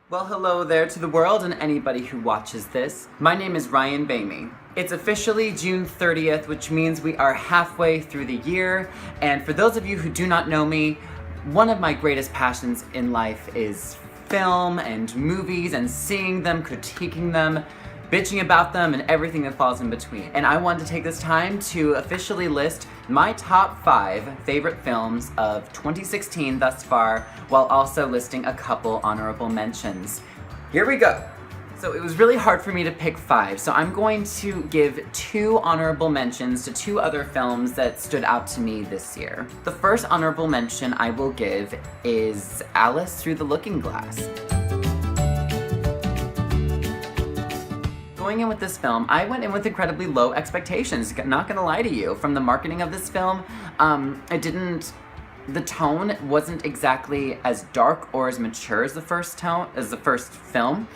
Well, hello there to the world and anybody who watches this. My name is Ryan Bamey. It's officially June 30th, which means we are halfway through the year, and for those of you who do not know me, one of my greatest passions in life is film and movies and seeing them, critiquing them, bitching about them, and everything that falls in between. And I wanted to take this time to officially list my top 5 favorite films of 2016 thus far, while also listing a couple honorable mentions. Here we go. So it was really hard for me to pick 5, so I'm going to give 2 honorable mentions to 2 other films that stood out to me this year. The first honorable mention I will give is Alice Through the Looking Glass. Going in with this film, I went in with incredibly low expectations, not gonna lie to you. From the marketing of this film, the tone wasn't exactly as dark or as mature as the first film.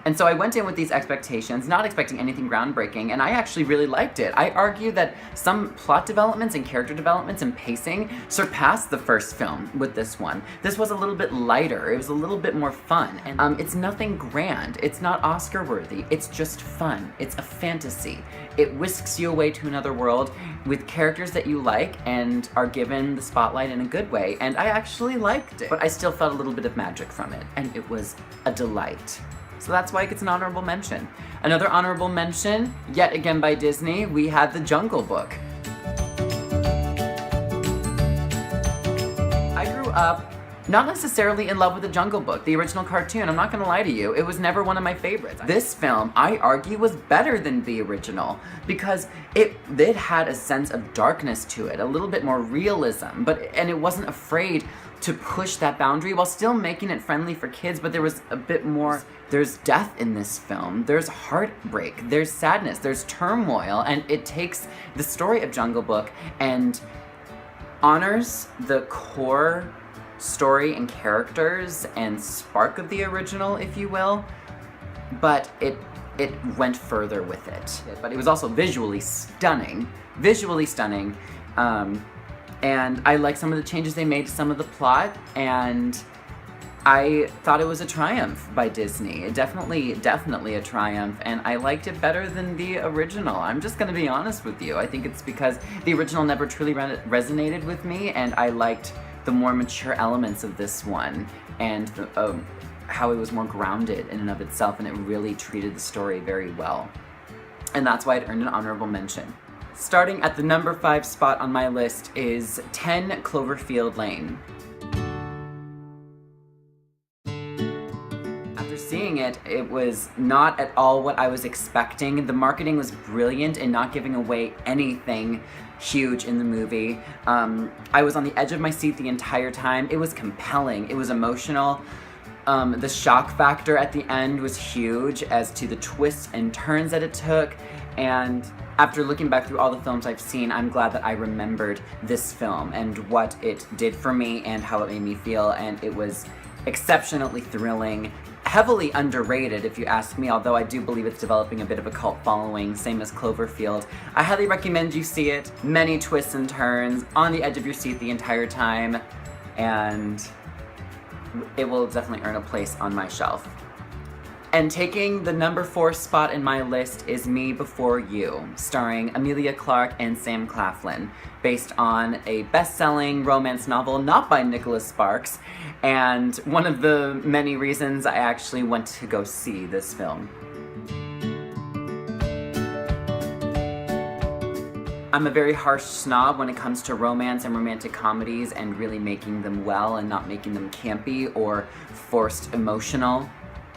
And so I went in with these expectations, not expecting anything groundbreaking, and I actually really liked it. I argue that some plot developments and character developments and pacing surpassed the first film with this one. This was a little bit lighter, it was a little bit more fun, and it's nothing grand, it's not Oscar-worthy, it's just fun, it's a fantasy. It whisks you away to another world with characters that you like and are given the spotlight in a good way, and I actually liked it. But I still felt a little bit of magic from it, and it was a delight. So that's why it gets an honorable mention. Another honorable mention, yet again by Disney, we had The Jungle Book. I grew up not necessarily in love with The Jungle Book, the original cartoon. I'm not gonna lie to you, it was never one of my favorites. This film, I argue, was better than the original because it had a sense of darkness to it, a little bit more realism, and it wasn't afraid to push that boundary while still making it friendly for kids, but there was a bit more. There's death in this film, there's heartbreak, there's sadness, there's turmoil, and it takes the story of Jungle Book and honors the core story and characters and spark of the original, if you will, but it went further with it. But it was also visually stunning, and I like some of the changes they made to some of the plot, and I thought it was a triumph by Disney. Definitely a triumph, and I liked it better than the original. I'm just gonna be honest with you. I think it's because the original never truly resonated with me, and I liked the more mature elements of this one, and how it was more grounded in and of itself, and it really treated the story very well. And that's why it earned an honorable mention. Starting at the number 5 spot on my list is 10 Cloverfield Lane. Seeing it, it was not at all what I was expecting. The marketing was brilliant in not giving away anything huge in the movie. I was on the edge of my seat the entire time. It was compelling, it was emotional. The shock factor at the end was huge as to the twists and turns that it took, and after looking back through all the films I've seen, I'm glad that I remembered this film and what it did for me and how it made me feel, and it was exceptionally thrilling. Heavily underrated, if you ask me, although I do believe it's developing a bit of a cult following, same as Cloverfield. I highly recommend you see it. Many twists and turns, on the edge of your seat the entire time, and it will definitely earn a place on my shelf. And taking the number 4 spot in my list is Me Before You, starring Emilia Clarke and Sam Claflin, based on a best-selling romance novel not by Nicholas Sparks, and one of the many reasons I actually went to go see this film. I'm a very harsh snob when it comes to romance and romantic comedies and really making them well and not making them campy or forced emotional,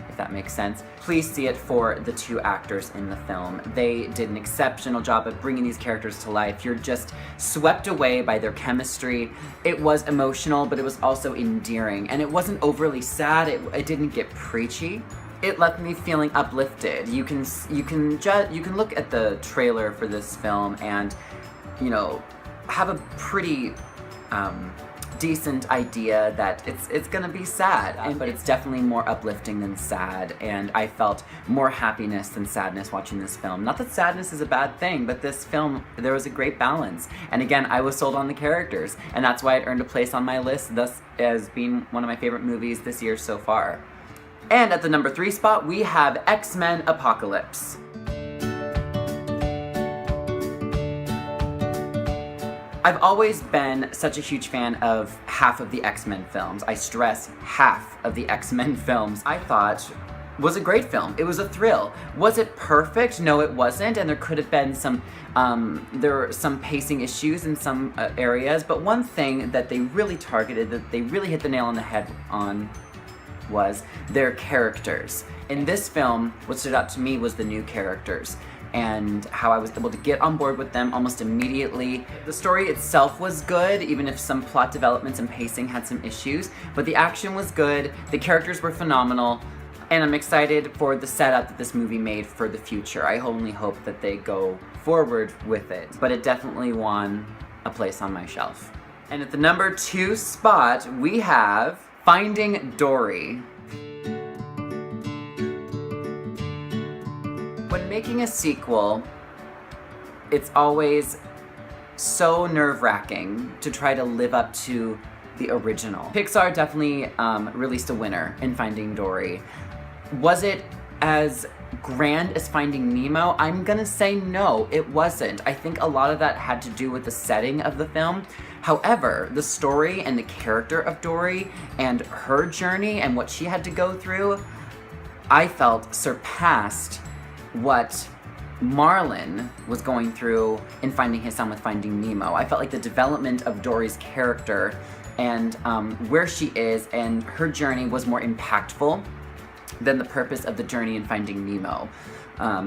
if that makes sense. Please see it for the 2 actors in the film. They did an exceptional job of bringing these characters to life. You're just swept away by their chemistry. It was emotional, but it was also endearing, and it wasn't overly sad. It didn't get preachy. It left me feeling uplifted. You can look at the trailer for this film and, have a pretty decent idea that it's gonna be sad, but it's definitely more uplifting than sad, and I felt more happiness than sadness watching this film. Not that sadness is a bad thing, but this film, there was a great balance, and again, I was sold on the characters, and that's why it earned a place on my list, thus as being one of my favorite movies this year so far. And at the number 3 spot, we have XMen Apocalypse. I've always been such a huge fan of half of the X-Men films. I stress half of the X-Men films. I thought was a great film. It was a thrill. Was it perfect? No, it wasn't, and there could have been some there were some pacing issues in some areas, but one thing that they really targeted, that they really hit the nail on the head on, was their characters. In this film, what stood out to me was the new characters and how I was able to get on board with them almost immediately. The story itself was good, even if some plot developments and pacing had some issues, but the action was good, the characters were phenomenal, and I'm excited for the setup that this movie made for the future. I only hope that they go forward with it, but it definitely won a place on my shelf. And at the number 2 spot, we have Finding Dory. When making a sequel, it's always so nerve-wracking to try to live up to the original. Pixar definitely released a winner in Finding Dory. Was it as grand as Finding Nemo? I'm gonna say no, it wasn't. I think a lot of that had to do with the setting of the film. However, the story and the character of Dory and her journey and what she had to go through, I felt surpassed what Marlin was going through in finding his son with Finding Nemo. I felt like the development of Dory's character and where she is and her journey was more impactful than the purpose of the journey in Finding Nemo.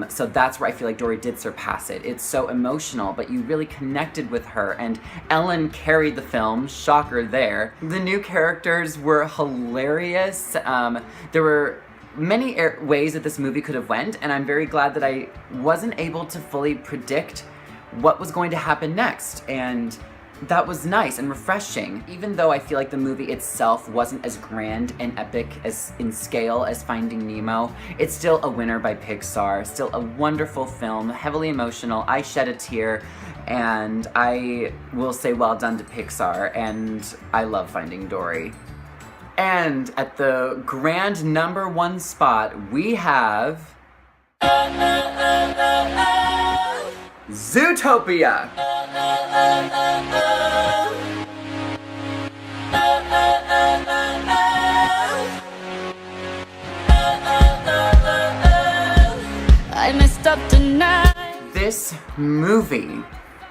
So that's where I feel like Dory did surpass it. It's so emotional, but you really connected with her, and Ellen carried the film, shocker there. The new characters were hilarious. There were many ways that this movie could have went, and I'm very glad that I wasn't able to fully predict what was going to happen next, and that was nice and refreshing. Even though I feel like the movie itself wasn't as grand and epic as in scale as Finding Nemo, it's still a winner by Pixar, still a wonderful film, heavily emotional. I shed a tear, and I will say well done to Pixar, and I love Finding Dory. And at the grand number 1 spot, we have Zootopia. I messed up tonight. This movie,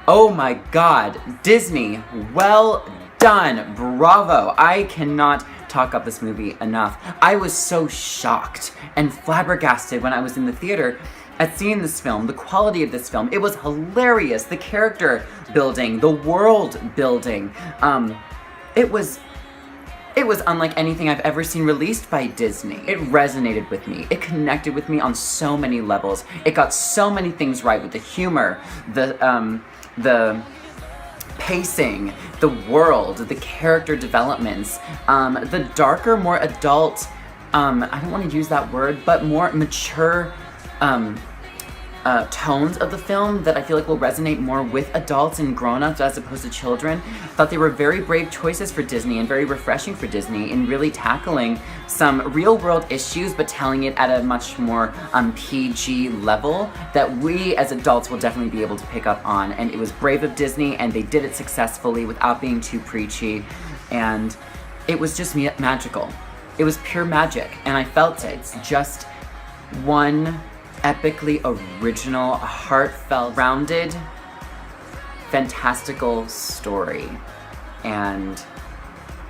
oh my god, Disney, well done, bravo. I cannot talk up this movie enough. I was so shocked and flabbergasted when I was in the theater at seeing this film, the quality of this film. It was hilarious, the character building, the world building. It was unlike anything I've ever seen released by Disney. It resonated with me. It connected with me on so many levels. It got so many things right with the humor, the pacing, the world, the character developments, the darker, more adult, I don't want to use that word, but more mature tones of the film that I feel like will resonate more with adults and grown-ups as opposed to children. I thought they were very brave choices for Disney and very refreshing for Disney in really tackling some real-world issues but telling it at a much more PG level that we as adults will definitely be able to pick up on. And it was brave of Disney, and they did it successfully without being too preachy, and it was just magical. It was pure magic, and I felt it. It's just one epically original, heartfelt, rounded, fantastical story, and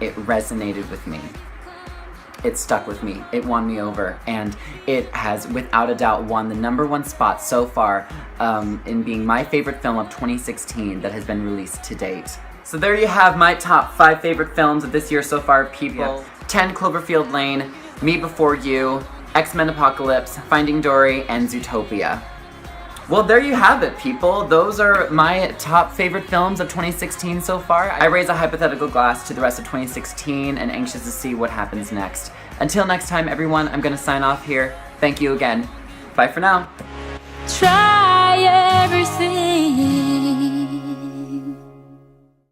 it resonated with me. It stuck with me. It won me over, and it has, without a doubt, won the number 1 spot so far in being my favorite film of 2016 that has been released to date. So there you have my top 5 favorite films of this year so far, people. Yeah. 10 Cloverfield Lane, Me Before You, XMen Apocalypse, Finding Dory, and Zootopia. Well, there you have it, people. Those are my top favorite films of 2016 so far. I raise a hypothetical glass to the rest of 2016 and anxious to see what happens next. Until next time, everyone, I'm gonna sign off here. Thank you again. Bye for now. Try everything.